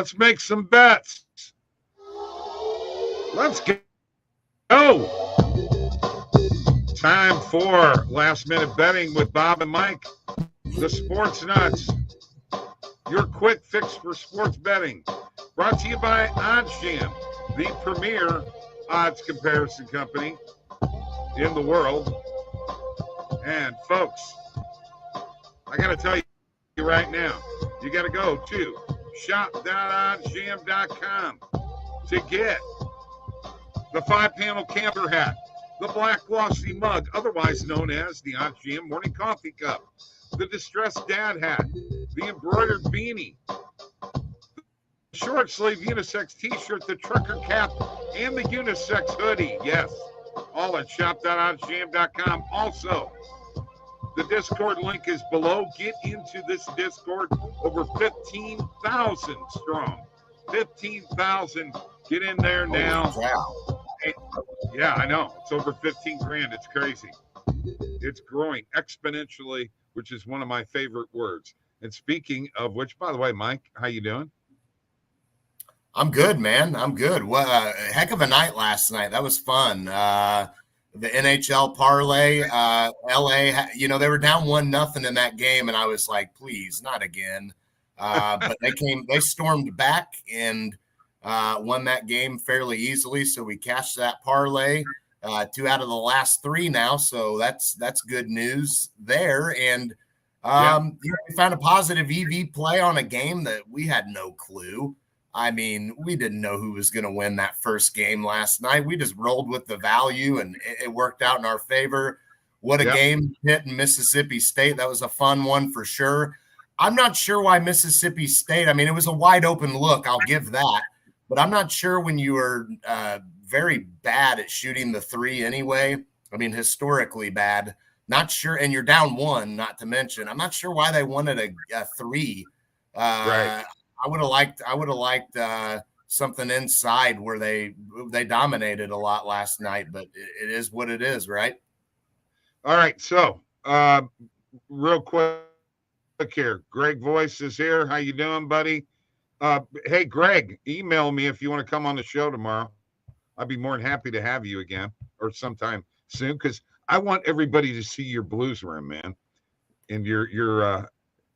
let's make some bets. Let's go. Time for last minute betting with Bob and Mike, the Sports Nuts. Your quick fix for sports betting. Brought to you by OddsJam, the premier odds comparison company in the world. And folks, I got to tell you right now, you got to go to shop.oddsjam.com to get the 5-panel camper hat, the black glossy mug, otherwise known as the OddsJam morning coffee cup, the distressed dad hat, the embroidered beanie, the short sleeve unisex t-shirt, the trucker cap, and the unisex hoodie. Yes, all at shop.oddsjam.com. Also, the Discord link is below. Get into this Discord, over 15,000 strong. 15,000. Get in there now. Yeah, I know. It's over 15 grand. It's crazy. It's growing exponentially, which is one of my favorite words. And speaking of which, by the way, Mike, how you doing? I'm good, man. I'm good. Well, heck of a night last night. That was fun. The NHL parlay, LA, they were down 1-0 in that game. And I was like, please, not again. But they stormed back and won that game fairly easily. So we cashed that parlay, 2 out of the last 3 now. So that's good news there. And we found a positive EV play on a game that we had no clue. I mean, we didn't know who was going to win that first game last night. We just rolled with the value, and it worked out in our favor. What a game hit in Mississippi State. That was a fun one for sure. I'm not sure why Mississippi State. I mean, it was a wide open look. I'll give that. But I'm not sure when you were very bad at shooting the 3 anyway. I mean, historically bad. Not sure. And you're down 1, not to mention. I'm not sure why they wanted a 3. Right. I would have liked something inside where they dominated a lot last night, but it is what it is, right? All right. So real quick here, Greg Voice is here. How you doing, buddy? Hey, Greg, email me if you want to come on the show tomorrow. I'd be more than happy to have you again or sometime soon, because I want everybody to see your Blues room, man. And your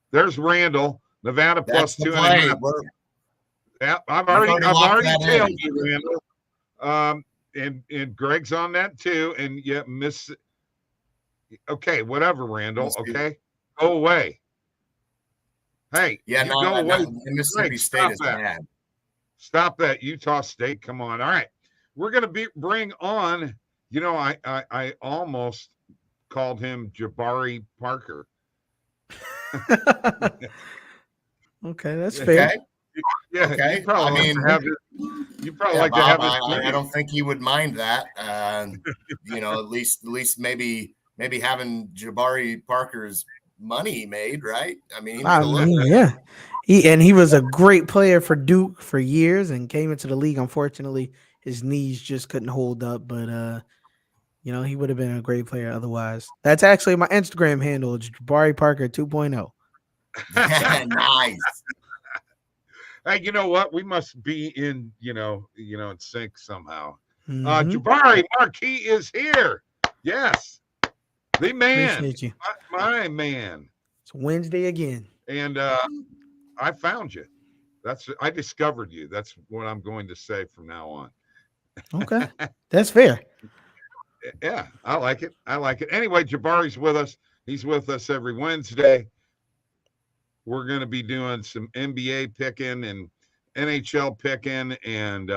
there's Randall. Nevada plus 2.5. Yeah, I've already tailed you, Randall. And Greg's on that too. And okay, whatever, Randall. Okay, go away. Hey, go away. Mississippi State is bad. Stop that, Utah State. Come on. All right, we're gonna bring on. I almost called him Jabari Parker. Okay, that's fair. Yeah, okay. You probably like to have this. I don't think he would mind that. At least maybe having Jabari Parker's money made, right? I mean, yeah. He was a great player for Duke for years and came into the league. Unfortunately, his knees just couldn't hold up, but he would have been a great player otherwise. That's actually my Instagram handle, Jabari Parker 2.0. Nice. Hey, you know what? We must be in in sync somehow. Jabari Marquis is here. Yes, the man. Appreciate you. My man. It's Wednesday again, and I found you. I discovered you. That's what I'm going to say from now on. Okay, that's fair. Yeah, I like it. Anyway, Jabari's with us. He's with us every Wednesday. We're going to be doing some NBA picking and NHL picking, and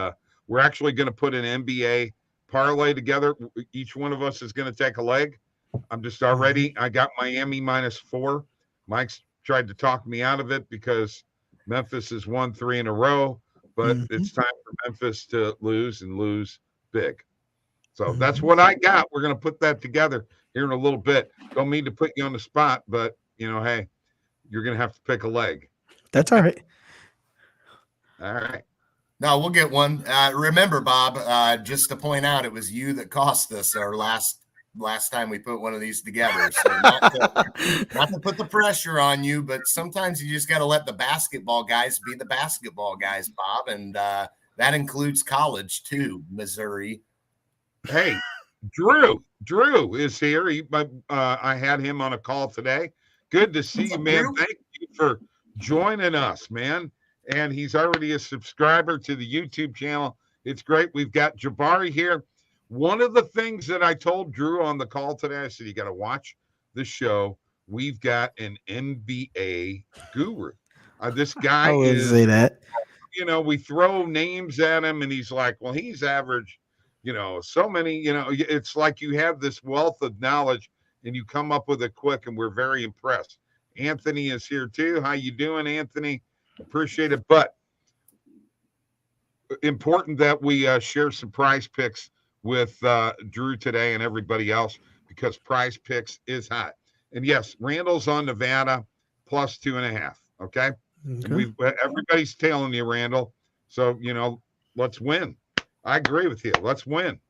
we're actually going to put an NBA parlay together. Each one of us is going to take a leg. I'm just already. I got Miami -4. Mike's tried to talk me out of it because Memphis has won 3 in a row, but it's time for Memphis to lose and lose big. So that's what I got. We're going to put that together here in a little bit. Don't mean to put you on the spot, but hey, you're going to have to pick a leg. That's all right. All right. No, we'll get one. Remember, Bob, just to point out, it was you that cost us our last last time we put one of these together. So not to put the pressure on you, but sometimes you just got to let the basketball guys be the basketball guys, Bob. And that includes college too, Missouri. Hey, Drew is here. I had him on a call today. Good to see you, man. Thank you for joining us, man. And he's already a subscriber to the YouTube channel. It's great. We've got Jabari here. One of the things that I told Drew on the call today, I said, you got to watch the show. We've got an NBA guru. This guy is, say that. We throw names at him and he's like, well, he's averaged, so many, it's like you have this wealth of knowledge and you come up with it quick, and we're very impressed. Anthony is here too. How you doing, Anthony? Appreciate it. But important that we share some prize picks with Drew today and everybody else, because prize picks is hot. And yes, Randall's on Nevada plus 2.5. Okay. Everybody's tailing you, Randall. So, let's win. I agree with you. Let's win.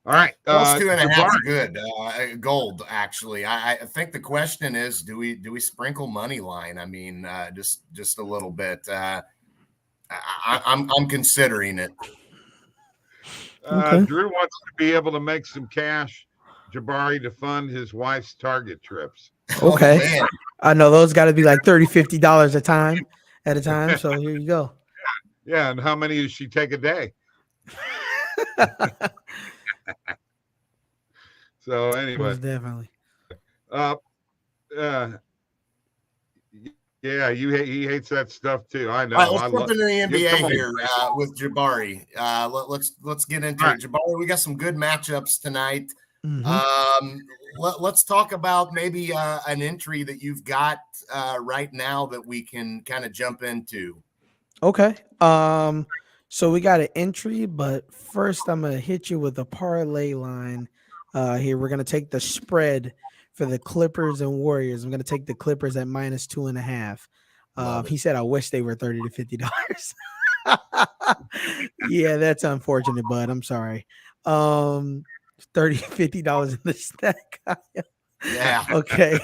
All right. Plus 2.5 is good. Gold, actually. I think the question is, do we sprinkle money line? I mean, just a little bit. I'm considering it. Drew wants to be able to make some cash, Jabari, to fund his wife's Target trips. Okay. Oh, I know those got to be like $30-$50 at a time. So here you go. Yeah. And how many does she take a day? So anyway, most definitely. Yeah, he hates that stuff too. I know. All right, let's jump into the NBA here with Jabari. Let's get into it. Jabari, we got some good matchups tonight. Mm-hmm. Let's talk about maybe an entry that you've got right now that we can kind of jump into. Okay. So we got an entry, but first I'm gonna hit you with a parlay line. Here we're gonna take the spread for the Clippers and Warriors. I'm gonna take the Clippers at minus 2.5. He said, "I wish they were $30 to $50." Yeah, that's unfortunate, bud. I'm sorry. $30-$50 in the stack. Yeah. Okay,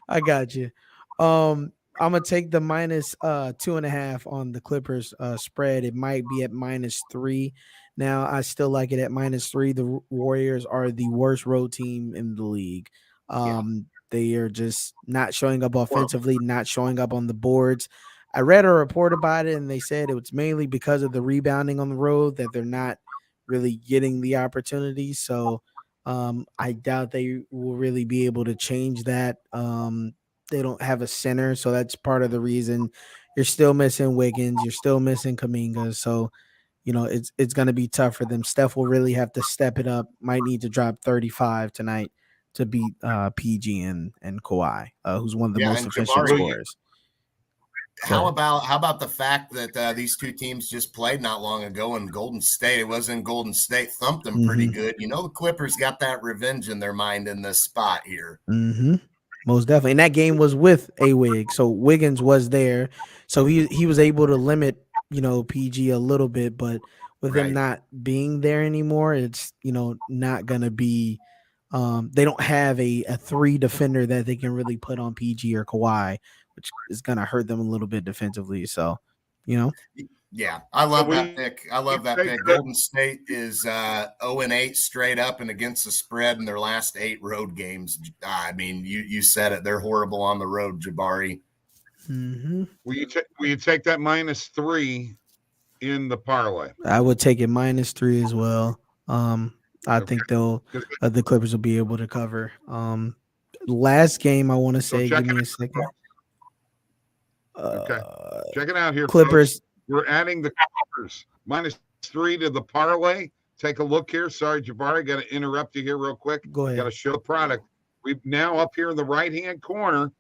I got you. I'm gonna take the minus 2.5 on the Clippers spread. It might be at -3. Now I still like it at -3. The Warriors are the worst road team in the league. They are just not showing up offensively, not showing up on the boards. I read a report about it, and they said it was mainly because of the rebounding on the road that they're not really getting the opportunities. So I doubt they will really be able to change that. They don't have a center, so that's part of the reason. You're still missing Wiggins. You're still missing Kuminga. So, it's going to be tough for them. Steph will really have to step it up. Might need to drop 35 tonight to beat PG and Kawhi, who's one of the most efficient scorers. How about the fact that these two teams just played not long ago in Golden State? It was in Golden State, thumped them pretty good. The Clippers got that revenge in their mind in this spot here. Mm-hmm. Most definitely. And that game was with a Wig. So Wiggins was there. So he was able to limit, PG a little bit, but with him not being there anymore, it's, not going to be they don't have a 3 defender that they can really put on PG or Kawhi, which is going to hurt them a little bit defensively. So, Yeah, I love that pick. Golden State is 0-8 straight up and against the spread in their last 8 road games. I mean, you said it. They're horrible on the road, Jabari. Mm-hmm. Will you take that -3 in the parlay? I would take it -3 as well. I think the Clippers will be able to cover. Last game, I want to say, give me a second. Okay, check it out here, Clippers. Folks. We're adding the Clippers -3 to the parlay. Take a look here. Sorry, Jabari, got to interrupt you here real quick. Go ahead. Got to show the product. We've now up here in the right-hand corner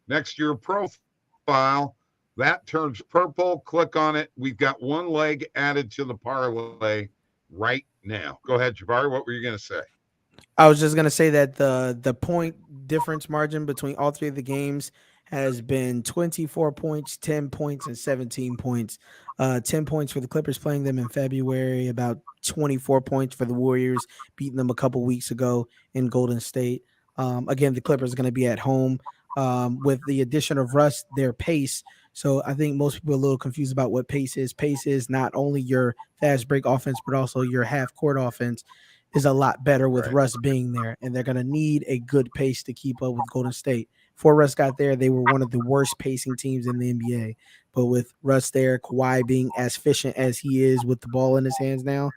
next to your profile. That turns purple. Click on it. We've got one leg added to the parlay right now. Go ahead, Jabari. What were you going to say? I was just going to say that the point difference margin between all 3 of the games has been 24 points, 10 points, and 17 points. 10 points for the Clippers playing them in February, about 24 points for the Warriors, beating them a couple weeks ago in Golden State. Again, the Clippers are going to be at home. With the addition of Russ, their pace. So I think most people are a little confused about what pace is. Pace is not only your fast break offense, but also your half court offense is a lot better with Russ being there. And they're going to need a good pace to keep up with Golden State. Before Russ got there, they were one of the worst pacing teams in the NBA. But with Russ there, Kawhi being as efficient as he is with the ball in his hands now,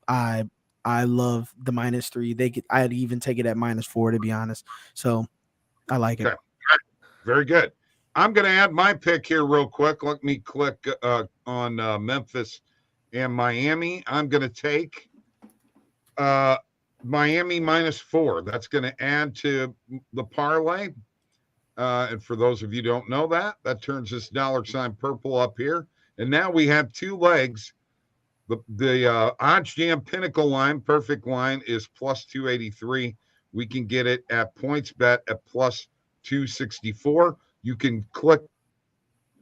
I love the -3. I'd even take it at -4, to be honest. So I like it. Very good. I'm going to add my pick here real quick. Let me click on Memphis and Miami. I'm going to take Miami -4. That's going to add to the parlay. And for those of you who don't know that turns this $ purple up here. And now we have two legs. The OddsJam Pinnacle line, perfect line, is +283. We can get it at PointsBet at +264. You can click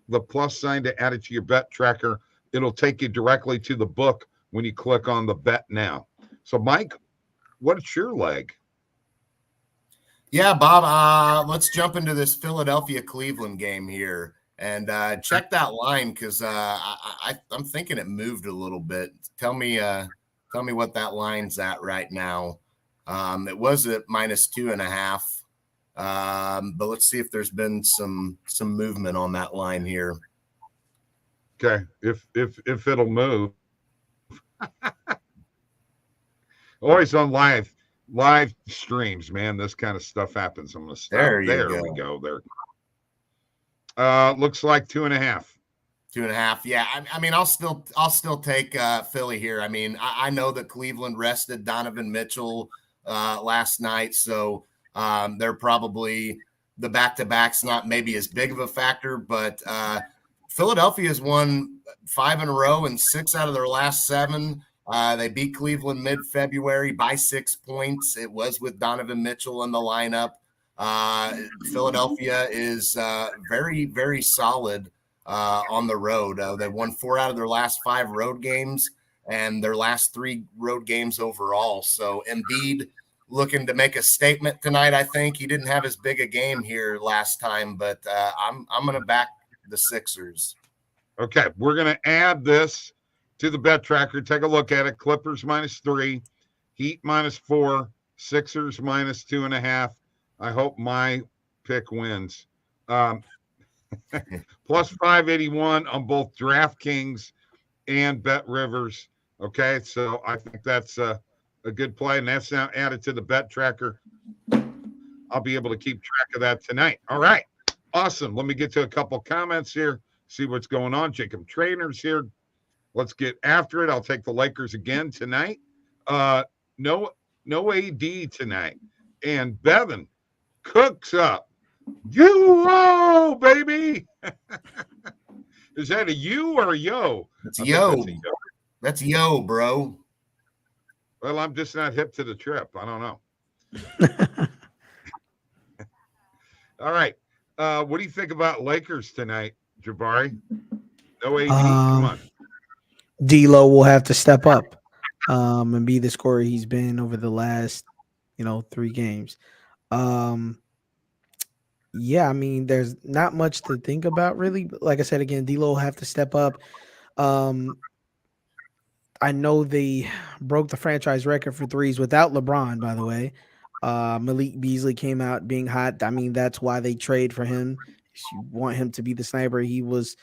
the plus sign to add it to your bet tracker. It'll take you directly to the book when you click on the bet now. So, Mike, what's your leg? Yeah, Bob, let's jump into this Philadelphia-Cleveland game here and check that line because I'm thinking it moved a little bit. Tell me what that line's at right now. It was at -2.5. But let's see if there's been some movement on that line here. Okay, if it'll move. Always on live streams, man. This kind of stuff happens. I'm gonna stop. There we go. There. Looks like 2.5. 2.5. Yeah, I mean, I'll still take Philly here. I mean, I know that Cleveland rested Donovan Mitchell last night, so they're probably the back-to-back's not maybe as big of a factor, but Philadelphia has won 5 in a row and 6 out of their last 7. They beat Cleveland mid-February by 6 points. It was with Donovan Mitchell in the lineup. Philadelphia is very, very solid on the road. They won 4 out of their last 5 road games and their last 3 road games overall. So Embiid looking to make a statement tonight. I think he didn't have as big a game here last time, but I'm going to back the Sixers. Okay, we're going to add this to the bet tracker. Take a look at it. Clippers -3, Heat -4, Sixers -2.5. I hope my pick wins. +581 on both DraftKings and Bet Rivers. Okay, so I think that's a good play, and that's now added to the bet tracker. I'll be able to keep track of that tonight. All right, awesome. Let me get to a couple comments here, see what's going on. Jacob Trainer's here. Let's get after it. I'll take the Lakers again tonight. No AD tonight. And Bevan cooks up. You, baby. Is that a you or a yo? It's yo. That's yo, bro. Well, I'm just not hip to the trip. I don't know. All right. What do you think about Lakers tonight, Jabari? No AD. Come on. D'Lo will have to step up and be the scorer he's been over the last, 3 games. Yeah, I mean, there's not much to think about, really. But like I said, again, D'Lo will have to step up. I know they broke the franchise record for threes without LeBron, by the way. Malik Beasley came out being hot. I mean, that's why they trade for him. You want him to be the sniper. He was,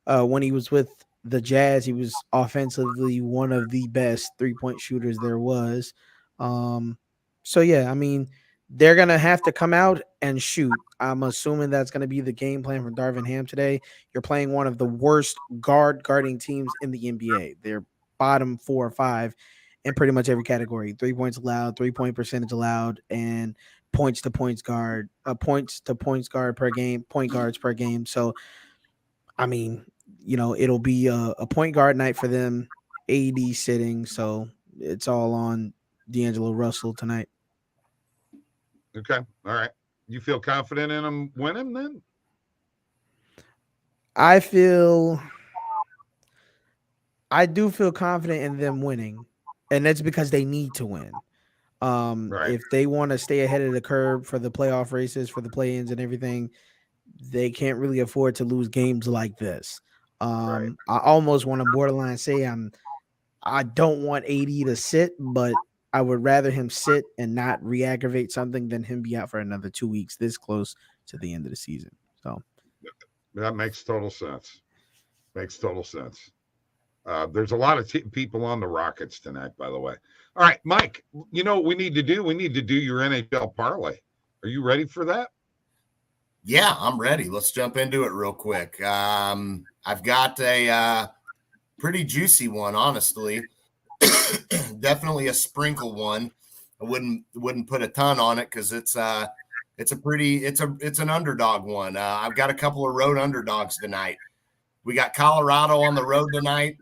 when he was with the Jazz, he was offensively one of the best 3-point shooters there was. So, yeah, I mean, they're going to have to come out and shoot. I'm assuming that's going to be the game plan for Darvin Ham today. You're playing one of the worst guarding teams in the NBA. They're bottom 4 or 5 in pretty much every category. 3 points allowed, 3-point percentage allowed, and points to points guard per game, point guards per game. So, I mean, it'll be a point guard night for them, AD sitting. So it's all on D'Angelo Russell tonight. Okay. All right. You feel confident in them winning then? I do feel confident in them winning, and that's because they need to win. Right. If they want to stay ahead of the curve for the playoff races, for the play-ins and everything, they can't really afford to lose games like this. Right. I almost want to borderline say I don't want AD to sit, but I would rather him sit and not re-aggravate something than him be out for another 2 weeks this close to the end of the season. So That makes total sense. Makes total sense. There's a lot of people on the Rockets tonight, by the way. All right, Mike, you know what we need to do? We need to do your NHL parlay. Are you ready for that? Yeah, I'm ready. Let's jump into it real quick. I've got a pretty juicy one, honestly. Definitely a sprinkle one. I wouldn't put a ton on it because it's an underdog one. I've got a couple of road underdogs tonight. We got Colorado on the road tonight.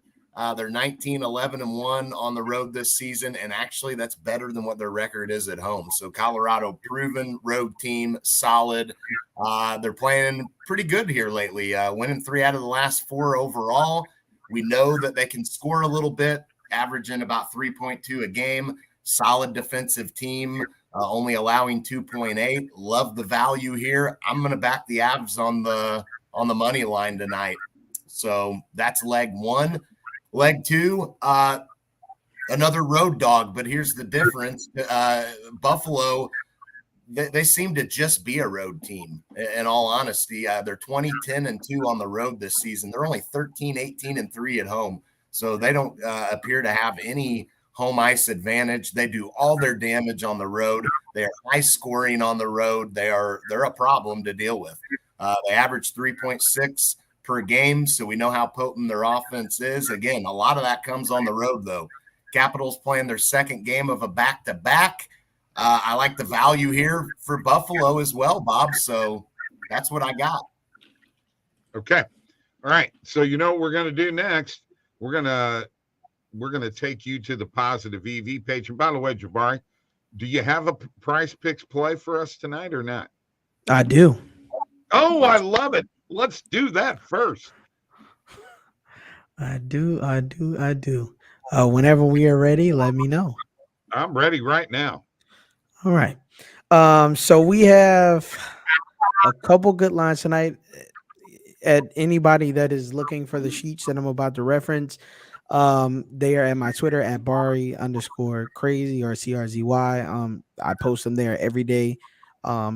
They're 19-11-1 on the road this season, and actually that's better than what their record is at home. So Colorado, proven road team, solid. They're playing pretty good here lately, winning 3 out of the last 4 overall. We know that they can score a little bit, averaging about 3.2 a game. Solid defensive team, only allowing 2.8. Love the value here. I'm going to back the Avs on the money line tonight. So that's leg 1. Leg 2, another road dog, but here's the difference. Buffalo, they seem to just be a road team, in all honesty. They're 20-10-2 on the road this season. They're only 13-18-3 at home. So they don't appear to have any home ice advantage. They do all their damage on the road. They are high scoring on the road. They're a problem to deal with. They average 3.6 per game, so we know how potent their offense is. Again, a lot of that comes on the road, though. Capitals playing their second game of a back-to-back. I like the value here for Buffalo as well, Bob, so that's what I got. Okay. All right. So you know what we're going to do next? We're going to take you to the positive EV page. And by the way, Jabari, do you have a price picks play for us tonight or not? I do. Oh, I love it. Let's do that first. I do. Whenever we are ready, let me know. I'm ready right now. All right. So we have a couple good lines tonight. At anybody that is looking for the sheets that I'm about to reference, they are at my Twitter at Bari_crazy or CRZY. I post them there every day.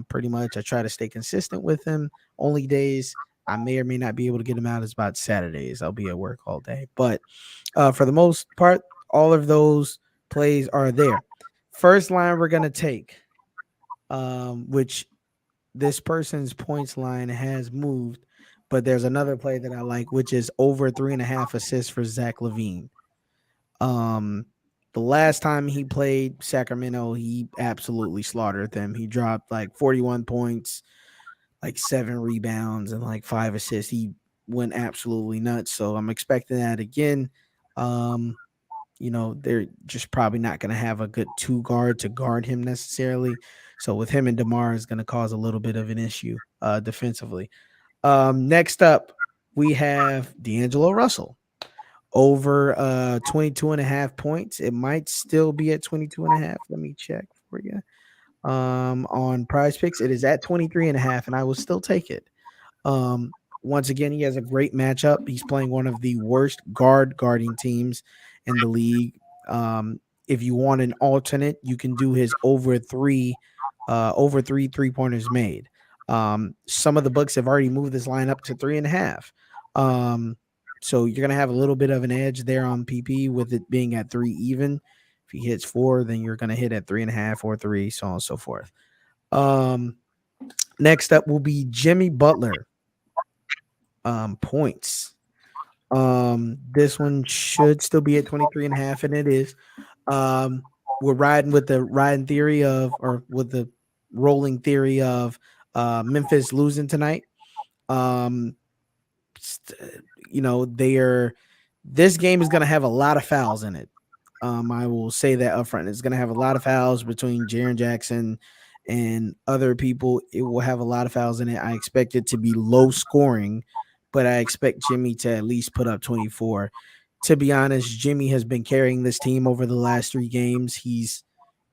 Pretty much I try to stay consistent with them. Only days I may or may not be able to get them out is about Saturdays. I'll be at work all day. But for the most part, all of those plays are there. First line we're going to take, which this person's points line has moved, but there's another play that I like, which is over 3.5 assists for Zach LaVine. The last time he played Sacramento, he absolutely slaughtered them. He dropped like 41 points, like 7 rebounds, and like 5 assists. He went absolutely nuts. So I'm expecting that again. They're just probably not going to have a good 2 guard to guard him necessarily. So with him and DeMar is going to cause a little bit of an issue defensively. Next up, we have D'Angelo Russell over 22.5 points. It might still be at 22.5. Let me check for you. On Prize Picks, it is at 23.5, and I will still take it. Once again, he has a great matchup. He's playing one of the worst guarding teams in the league. If you want an alternate, you can do his over 3 3-pointers made. Some of the books have already moved this line up to 3.5. So you're gonna have a little bit of an edge there on PP with it being at 3 even. If he hits 4, then you're gonna hit at 3.5 or 3, so on and so forth. Next up will be Jimmy Butler. Points. This one should still be at 23.5, and it is. We're riding with the rolling theory of Memphis losing tonight. This game is going to have a lot of fouls in it. I will say that up front. It's going to have a lot of fouls between Jaren Jackson and other people. It will have a lot of fouls in it. I expect it to be low scoring but I expect Jimmy to at least put up 24. To be honest, Jimmy has been carrying this team over the last 3 games. He's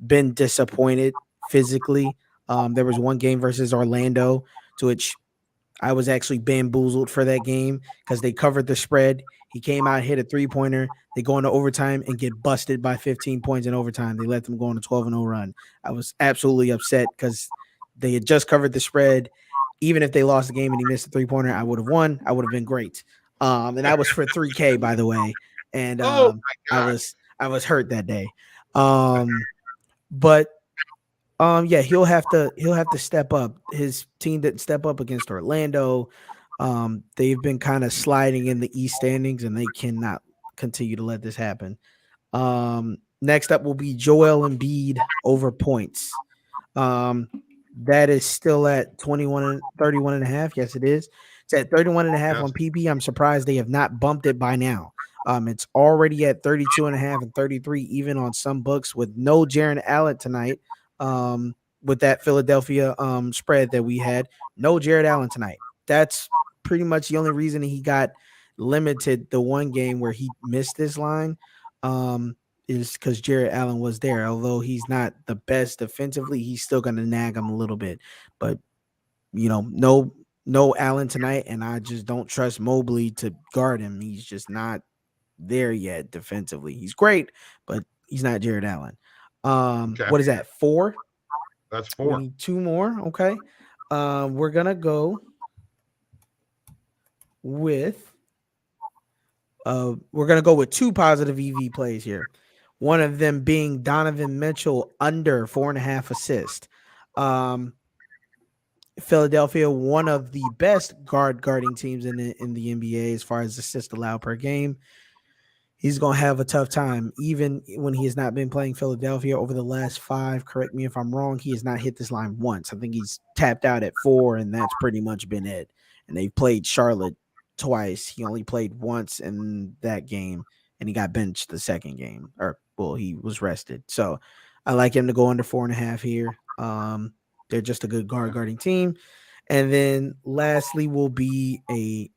been disappointed physically. There was one game versus Orlando to which I was actually bamboozled for that game because they covered the spread. He came out, hit a 3-pointer. They go into overtime and get busted by 15 points in overtime. They let them go on a 12-0 run. I was absolutely upset because they had just covered the spread. Even if they lost the game and he missed a 3-pointer, I would have won. I would have been great. And that was for 3K, by the way. And Oh my God. I was hurt that day. But yeah, he'll have to step up. His team didn't step up against Orlando. They've been kind of sliding in the East standings, and they cannot continue to let this happen. Next up will be Joel Embiid over points. That is still at 31.5. Yes, it is. It's at 31.5 on PP. I'm surprised they have not bumped it by now. It's already at 32.5 and 33, even on some books, with no Jaren Allen tonight. With that Philadelphia spread that we had, no Jared Allen tonight. That's pretty much the only reason he got limited the one game where he missed this line is because Jared Allen was there. Although he's not the best defensively, he's still going to nag him a little bit. But, no Allen tonight, and I just don't trust Mobley to guard him. He's just not there yet defensively. He's great, but he's not Jared Allen. Okay. What is that? 4? That's 4. We need 2 more. Okay. We're gonna go with 2 positive EV plays here. One of them being Donovan Mitchell under 4.5 assists. Philadelphia, one of the best guarding teams in the NBA as far as assists allowed per game. He's going to have a tough time, even when he has not been playing Philadelphia over the last 5. Correct me if I'm wrong. He has not hit this line once. I think he's tapped out at 4, and that's pretty much been it. And they've played Charlotte twice. He only played once in that game, and he got benched the second game. He was rested. So I like him to go under 4.5 here. They're just a good guarding team. And then lastly will be a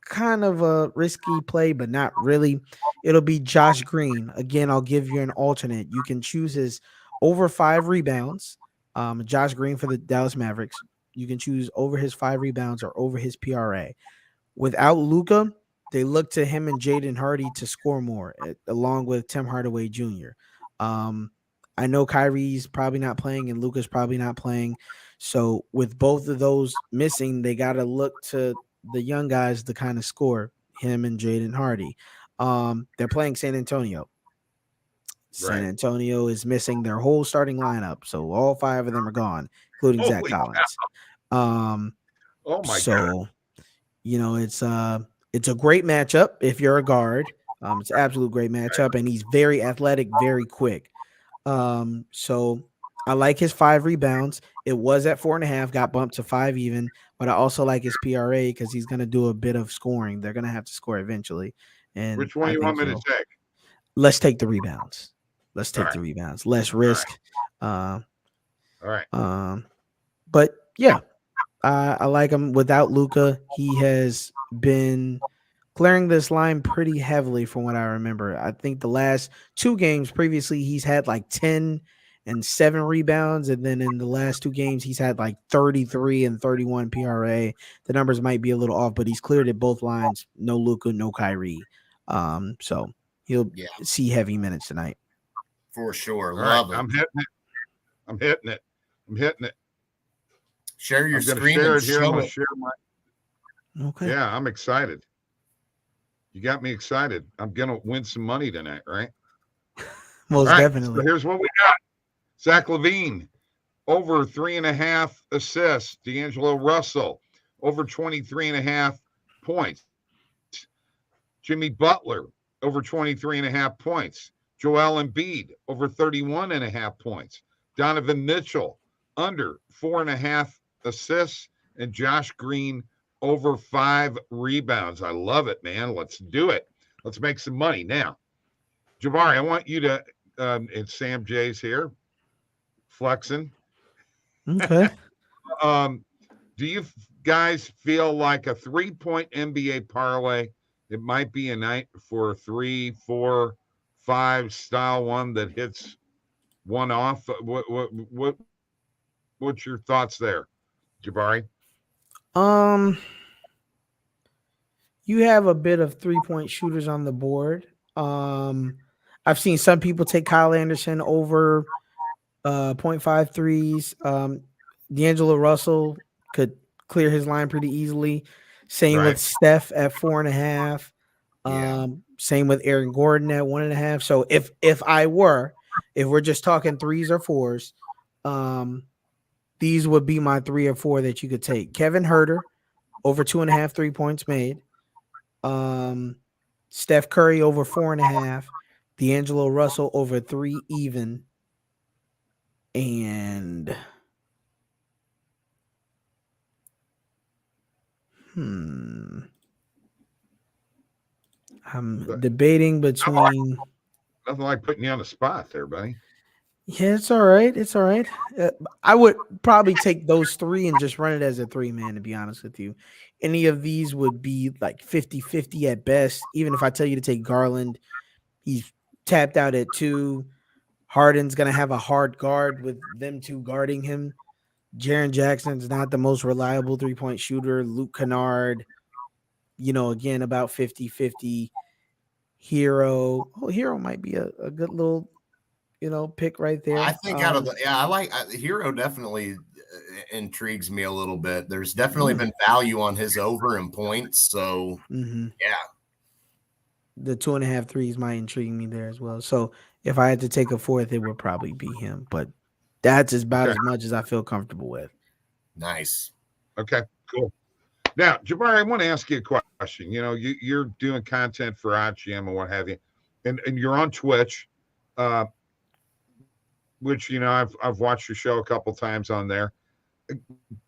kind of a risky play, but not really. It'll be Josh Green. Again, I'll give you an alternate. You can choose his over 5 rebounds. Josh Green for the Dallas Mavericks. You can choose over his 5 rebounds or over his PRA. Without Luka, they look to him and Jaden Hardy to score more, along with Tim Hardaway Jr. I know Kyrie's probably not playing and Luka's probably not playing. So with both of those missing, they got to look to the young guys to kind of score, him and Jaden Hardy. They're playing San Antonio. San Antonio is missing their whole starting lineup, so all 5 of them are gone, including Zach Collins. Oh my God. It's a great matchup if you're a guard. It's an absolute great matchup, and he's very athletic, very quick. So I like his 5 rebounds. It was at 4.5, got bumped to 5 even, but I also like his PRA because he's going to do a bit of scoring. They're going to have to score eventually. And which one you want me to take? Let's take the rebounds. Let's take the rebounds. Less risk. All right. But yeah, I like him. Without Luka, he has been clearing this line pretty heavily from what I remember. I think the last 2 games previously, he's had like 10 and 7 rebounds. And then in the last 2 games, he's had like 33 and 31 PRA. The numbers might be a little off, but he's cleared at both lines. No Luka, no Kyrie. So he'll see heavy minutes tonight. For sure. Love it. I'm hitting it. Share your screen share and it here. show it. Share my... Okay. Yeah, I'm excited. You got me excited. I'm going to win some money tonight, right? Most definitely. So here's what we got. Zach LaVine, over 3.5 assists. D'Angelo Russell, over 23.5 points. Jimmy Butler, over 23.5 points. Joel Embiid, over 31.5 points. Donovan Mitchell, under 4.5 assists. And Josh Green, over 5 rebounds. I love it, man. Let's do it. Let's make some money. Now, Jabari, I want you to, it's Sam J's here, flexing. Okay. Do you guys feel like a 3-point NBA parlay, it might be a night for a 3, 4, 5 style one that hits one off. What's your thoughts there, Jabari? Um, you have a bit of 3-point shooters on the board. I've seen some people take Kyle Anderson over 0.5 threes. D'Angelo Russell could clear his line pretty easily. Same with Right. Steph at 4.5. Yeah. Same with Aaron Gordon at 1.5. So if we're just talking threes or fours, these would be my 3 or 4 that you could take. Kevin Huerter over 2.5 3 points made. Steph Curry over 4.5. D'Angelo Russell over 3 even. And I'm debating between. Nothing like putting you on the spot there, buddy. Yeah, it's all right. It's all right. I would probably take those 3 and just run it as a 3-man, to be honest with you. Any of these would be like 50-50 at best. Even if I tell you to take Garland, he's tapped out at 2. Harden's going to have a hard guard with them 2 guarding him. Jaren Jackson's not the most reliable 3-point shooter. Luke Kennard, again, about 50-50. Hero might be a good little, pick right there. I think Hero definitely intrigues me a little bit. There's definitely been value on his over in points. So, yeah. The 2.5 threes might intrigue me there as well. So if I had to take a 4th, it would probably be him. But that's about as much as I feel comfortable with. Nice. Okay, cool. Now, Jabari, I want to ask you a question. You're doing content for OddsJam and what have you, and you're on Twitch, which I've watched your show a couple times on there.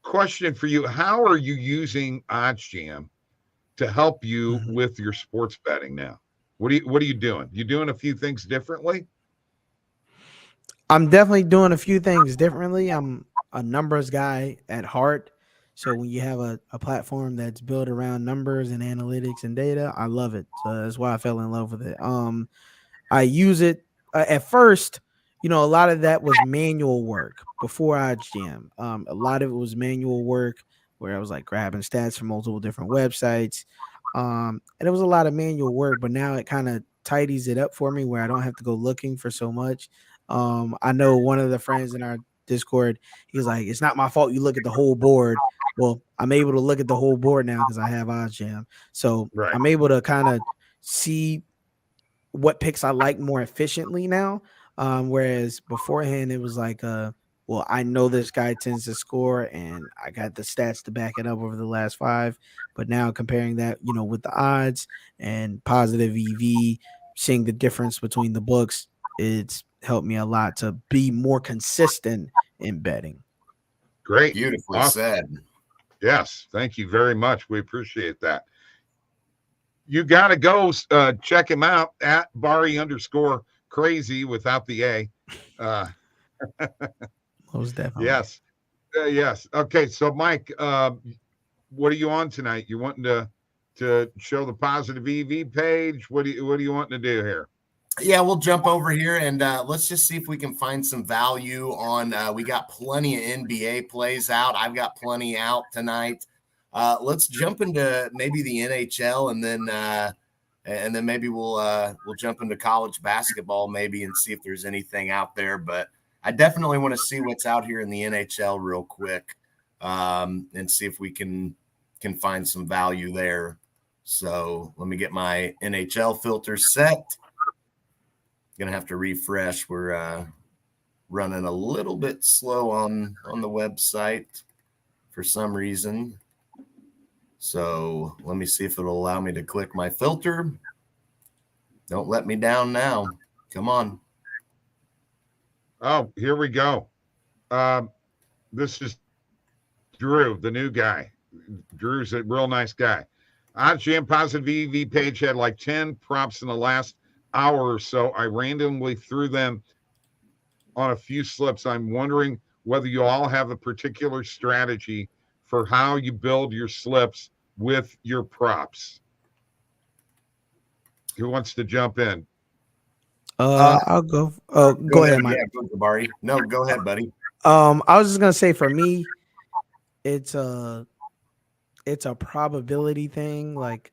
Question for you: how are you using OddsJam to help you with your sports betting now? What are you doing? You doing a few things differently? I'm definitely doing a few things differently. I'm a numbers guy at heart. So when you have a platform that's built around numbers and analytics and data, I love it. So that's why I fell in love with it. I use it at first. A lot of that was manual work before OddsJam. A lot of it was manual work where I was like grabbing stats from multiple different websites. And it was a lot of manual work, but now it kind of tidies it up for me where I don't have to go looking for so much. I know one of the friends in our Discord, he's like, it's not my fault you look at the whole board. Well, I'm able to look at the whole board now because I have OddsJam. So I'm able to kind of see what picks I like more efficiently now. Whereas beforehand, it was like, well, I know this guy tends to score and I got the stats to back it up over the last 5. But now comparing that, with the odds and positive EV, seeing the difference between the books, it's helped me a lot to be more consistent in betting. Great. Beautifully said. Yes. Thank you very much. We appreciate that. You got to go check him out at Bari_crazy without the A. Most definitely. Yes. Yes. Okay. So, Mike, what are you on tonight? You wanting to show the positive EV page? What do you wanting to do here? Yeah, we'll jump over here and let's just see if we can find some value on. We got plenty of NBA plays out. I've got plenty out tonight. Let's jump into maybe the NHL and then maybe we'll jump into college basketball maybe and see if there's anything out there. But I definitely want to see what's out here in the NHL real quick and see if we can find some value there. So let me get my NHL filter set. Gonna have to refresh. We're running a little bit slow on the website for some reason. So let me see if it'll allow me to click my filter. Don't let me down now. Come on. Oh, here we go. This is Drew, the new guy. Drew's a real nice guy. OddsJam positive EV page had like 10 props in the last hour or so. I randomly threw them on a few slips. I'm wondering whether you all have a particular strategy for how you build your slips with your props. Who wants to jump in? I'll go. Oh, go ahead, Mike. Yeah, go, Jabari. No, go ahead, buddy. I was just gonna say for me, it's a probability thing. Like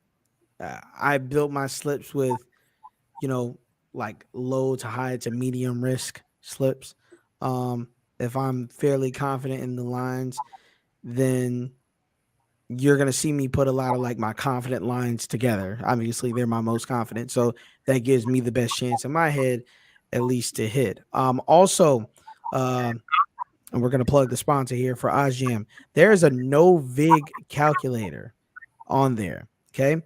I built my slips with, like low to high to medium risk slips. If I'm fairly confident in the lines, then you're gonna see me put a lot of like my confident lines together. Obviously, they're my most confident, so that gives me the best chance in my head, at least to hit. Also, and we're gonna plug the sponsor here for OddsJam. There is a no vig calculator on there. Okay.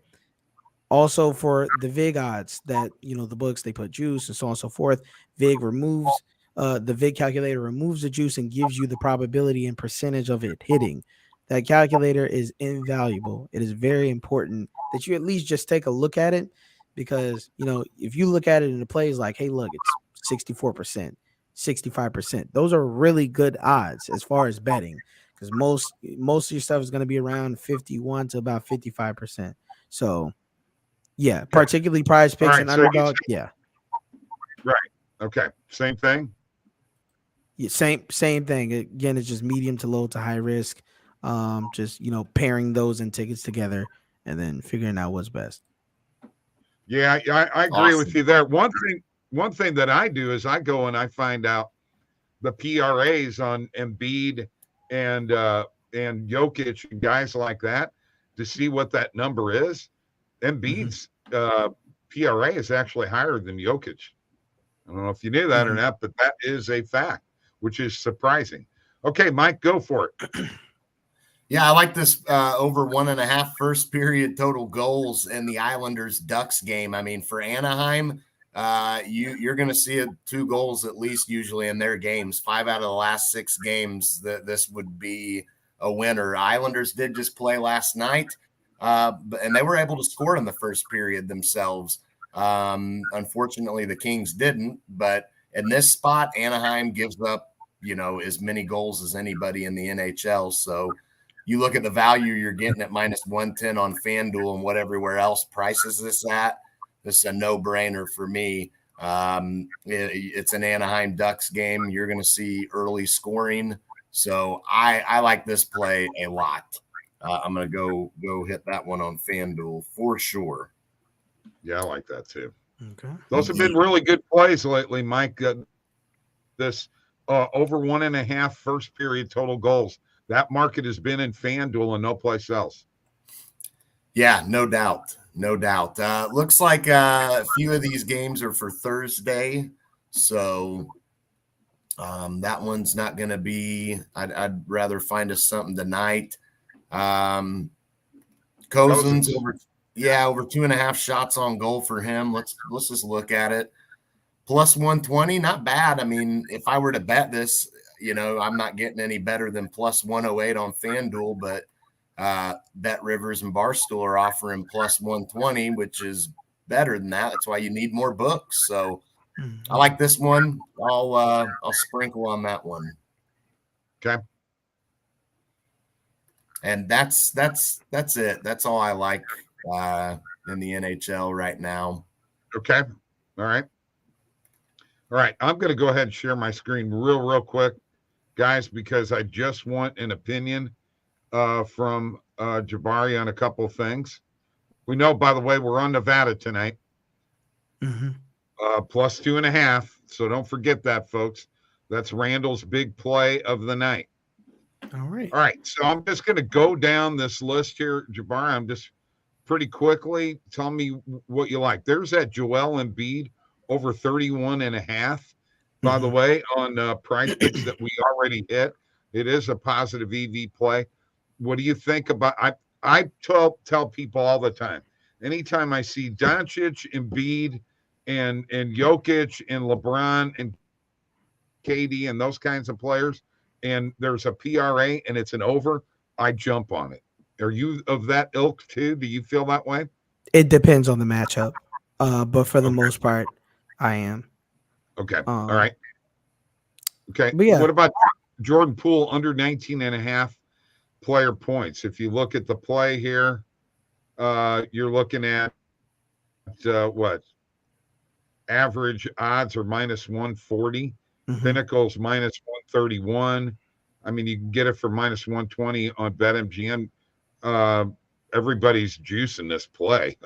Also for the vig odds that the books, they put juice and so on and so forth. Vig removes the vig calculator removes the juice and gives you the probability and percentage of it hitting. That calculator is invaluable. It is very important that you at least just take a look at it, because if you look at it and the play is like, hey, look, it's 64%, 65%. Those are really good odds as far as betting, because most of your stuff is going to be around 51 to about 55%. So yeah, particularly prize picks and underdog. Yeah. Right. Okay. Same thing. Yeah, same thing. Again, it's just medium to low to high risk. Just pairing those and tickets together and then figuring out what's best. Yeah, I agree with you there. One thing that I do is I go and I find out the PRAs on Embiid and Jokic and guys like that to see what that number is. Embiid's PRA is actually higher than Jokic. I don't know if you knew that or not, but that is a fact, which is surprising. Okay, Mike, go for it. Yeah, I like this over 1.5 first period total goals in the Islanders Ducks game. I mean, for Anaheim, you're going to see 2 goals at least usually in their games. 5 out of the last 6 games that this would be a winner. Islanders did just play last night, and they were able to score in the first period themselves. Unfortunately, the Kings didn't. But in this spot, Anaheim gives up, as many goals as anybody in the NHL. So you look at the value you're getting at -110 on FanDuel and what everywhere else prices this at. This is a no-brainer for me. It's an Anaheim Ducks game. You're going to see early scoring. So I like this play a lot. I'm going to go hit that one on FanDuel for sure. Yeah, I like that too. Okay. Those have been really good plays lately, Mike. This over 1.5 first period total goals. That market has been in FanDuel and no place else. Yeah, no doubt. No doubt. Looks like a few of these games are for Thursday. So that one's not going to be – I'd rather find us something tonight. Cousins over 2.5 shots on goal for him. Let's just look at it. +120, not bad. I mean, if I were to bet this – I'm not getting any better than +108 on FanDuel, but Bet Rivers and Barstool are offering +120, which is better than that. That's why you need more books. So I like this one. I'll sprinkle on that one. Okay. And that's it. That's all I like in the NHL right now. Okay. All right. I'm going to go ahead and share my screen real quick, guys, because I just want an opinion from Jabari on a couple of things. We know, by the way, we're on Nevada tonight. +2.5. So don't forget that, folks. That's Randall's big play of the night. All right. So I'm just going to go down this list here, Jabari. I'm just pretty quickly. Tell me what you like. There's that Joel Embiid over 31.5. By the way, on price picks that we already hit. It is a positive EV play. What do you think about? I tell people all the time. Anytime I see Doncic, Embiid, and Jokic, and LeBron, and KD, and those kinds of players, and there's a PRA and it's an over, I jump on it. Are you of that ilk too? Do you feel that way? It depends on the matchup, but for the most part, I am. Okay. All right. Okay. But yeah. What about Jordan Poole under 19.5? player points. If you look at the play here, you're looking at what? Average odds are minus 140. Pinnacle's minus 131. I mean, you can get it for minus 120 on BetMGM. Everybody's juicing this play.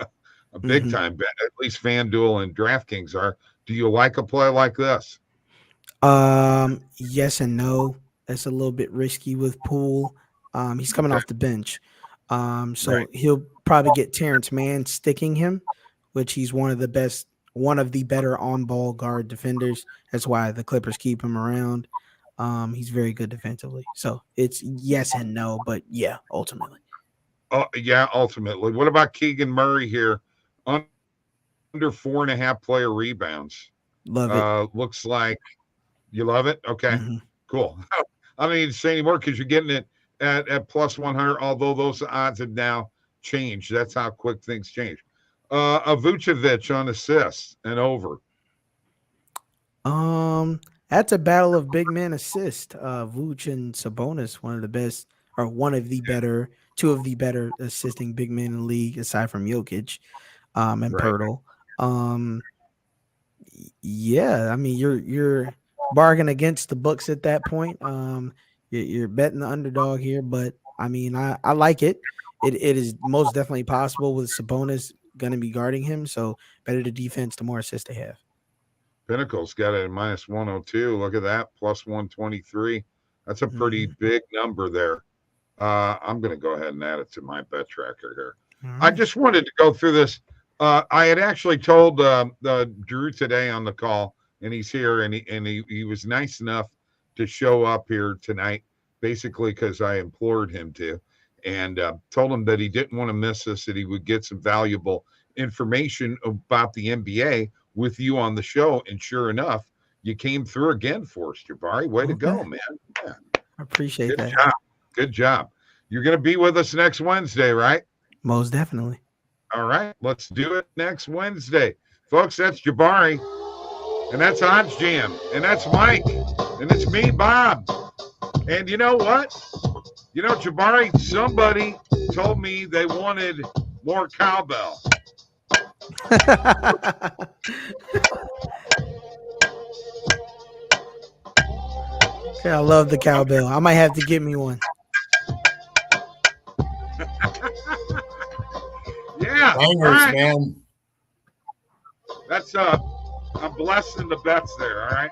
A big time bet. At least FanDuel and DraftKings are. Do you like a play like this? Yes and no. That's a little bit risky with Poole. He's coming off the bench. So he'll probably get Terrence Mann sticking him, which he's one of the better on-ball guard defenders. That's why the Clippers keep him around. He's very good defensively. So it's yes and no, but yeah, ultimately. Oh, yeah, ultimately. What about Keegan Murray here? Under 4.5 player rebounds. Love it. Looks like you love it. Okay, cool. I don't need to say anymore because you're getting it at plus 100, although those odds have now changed. That's how quick things change. Vucevic on assists and over. That's a battle of big man assist. Vooch and Sabonis, one of the better assisting big men in the league, aside from Jokic, and Pirtle. Yeah, I mean you're bargaining against the books at that point. You're betting the underdog here, but I mean I like it. It is most definitely possible with Sabonis going to be guarding him. So better the defense, the more assists they have. Pinnacle's got it at minus 102. Look at that, plus 123. That's a pretty big number there. I'm going to go ahead and add it to my bet tracker here. I just wanted to go through this. I had actually told Drew today on the call, and he's here, and he was nice enough to show up here tonight, basically because I implored him to, and told him that he didn't want to miss this, that he would get some valuable information about the NBA with you on the show. And sure enough, you came through again for us, Jabari. Way to go, man. Yeah. I appreciate that. Job. Good job. You're going to be with us next Wednesday, right? Most definitely. All right. Let's do it next Wednesday. Folks, that's Jabari. And that's OddsJam. And that's Mike. And it's me, Bob. And you know what? You know, Jabari, somebody told me they wanted more cowbell. Okay, I love the cowbell. I might have to get me one. Yeah. Bangers, right. man. That's I'm blessing the bets there. All right.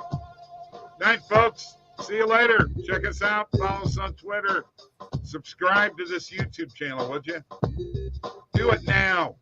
Night, folks. See you later. Check us out. Follow us on Twitter. Subscribe to this YouTube channel, would you? Do it now.